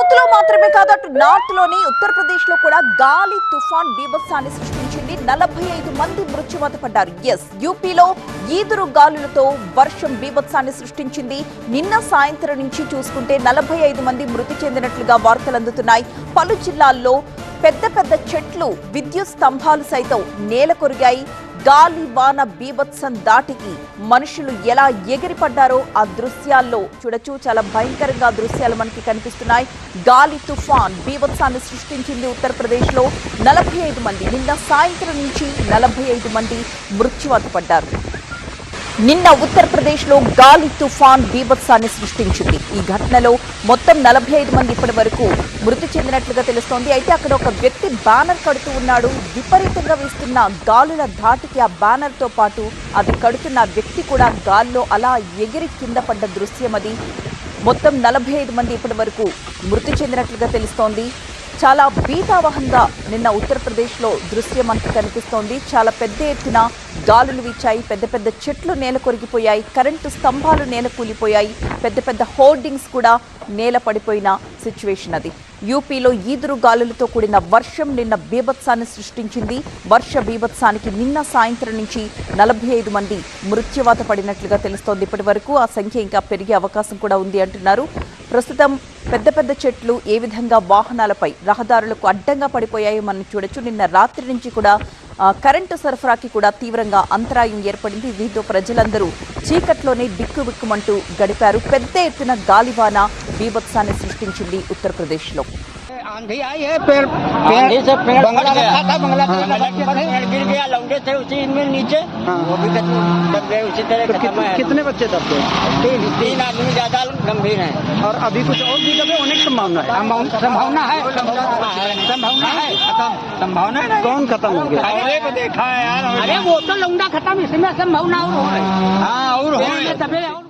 South లో మాత్రమే కాదు అటు నార్త్ లోని ఉత్తరప్రదేశ్ లో కూడా గాలి తుఫాన్ బీభత్సాన్ని సృష్టించింది. 45 మంది మృత్యువాత పడ్డారు. యూపీలో ఈదురు గాలులతో వర్షం బీభత్సాన్ని సృష్టించింది. నిన్న సాయంత్రం నుంచి చూసుకుంటే 45 మంది మృతి చెందినట్లుగా వార్తలు అందుతున్నాయి. పలు జిల్లాల్లో పెద్ద పెద్ద చెట్లు, విద్యుత్ స్తంభాలు సైతం నేల కొరిగాయి. గాలి వాన బీభత్సం దాటికి మనుషులు ఎలా ఎగిరిపడ్డారో ఆ దృశ్యాల్లో చూడొచ్చు. చాలా భయంకరంగా దృశ్యాలు మనకి కనిపిస్తున్నాయి. గాలి తుఫాన్ బీభత్సాన్ని సృష్టించింది ఉత్తరప్రదేశ్ లో. 45 మంది నిన్న సాయంత్రం నుంచి 45 మంది మృత్యువాత పడ్డారు. నిన్న ఉత్తరప్రదేశ్ లో గాలి తుఫాన్ బీభత్సాన్ని సృష్టించింది. ఈ ఘటనలో మొత్తం 45 మంది ఇప్పటి వరకు మృతి చెందినట్లుగా తెలుస్తోంది. అయితే అక్కడ ఒక వ్యక్తి బ్యానర్ కడుతూ ఉన్నాడు. విపరీతంగా వీస్తున్న గాలుల ధాటికి ఆ బ్యానర్ తో పాటు అది కడుతున్న వ్యక్తి కూడా గాల్లో అలా ఎగిరి కింద పడ్డ దృశ్యం అది. మొత్తం 45 మంది ఇప్పటి వరకు మృతి చెందినట్లుగా తెలుస్తోంది. చాలా భీతావహంగా నిన్న ఉత్తరప్రదేశ్ లో దృశ్యం మనకు కనిపిస్తోంది. చాలా పెద్ద ఎత్తున గాలులు వీచాయి. పెద్ద పెద్ద చెట్లు నేల కొరిగిపోయాయి. కరెంటు స్తంభాలు నేల కూలిపోయాయి. పెద్ద పెద్ద హోర్డింగ్స్ కూడా నేల పడిపోయిన సిచ్యువేషన్ అది. యూపీలో ఈదురు గాలులతో కూడిన వర్షం నిన్న బీభత్సాన్ని సృష్టించింది. వర్ష బీభత్సానికి నిన్న సాయంత్రం నుంచి 45 మంది మృత్యువాత పడినట్లుగా తెలుస్తోంది. ఇప్పటి వరకు ఆ సంఖ్య ఇంకా పెరిగే అవకాశం కూడా ఉంది అంటున్నారు. ప్రస్తుతం పెద్ద పెద్ద చెట్లు ఏ విధంగా వాహనాలపై, రహదారులకు అడ్డంగా పడిపోయాయో మనం చూడొచ్చు. నిన్న రాత్రి నుంచి కూడా కరెంటు సరఫరాకి కూడా తీవ్రంగా అంతరాయం ఏర్పడింది. దీంతో ప్రజలందరూ చీకట్లోనే బిక్కుబిక్కుమంటూ గడిపారు. పెద్ద ఎత్తున గాలివాన బీభత్సాన్ని సృష్టించింది ఉత్తరప్రదేశ్ లో. आंधी आई है, आंधी से पेड़ बंगला रखा था, बंगला गिर गया, लौंडे थे उसी में नीचे, वो भी दब गए उसी तरह खत्म है। कितने बच्चे दब गए? तीन आदमी ज्यादा गंभीर हैं और अभी कुछ और भी दबे होने की संभावना है? संभावना है, संभावना है, संभावना है। कौन खत्म हो गया? देखा है यार, अरे वो तो लौंडा खत्म, इसमें संभावना और हो रही। हाँ और हो रही।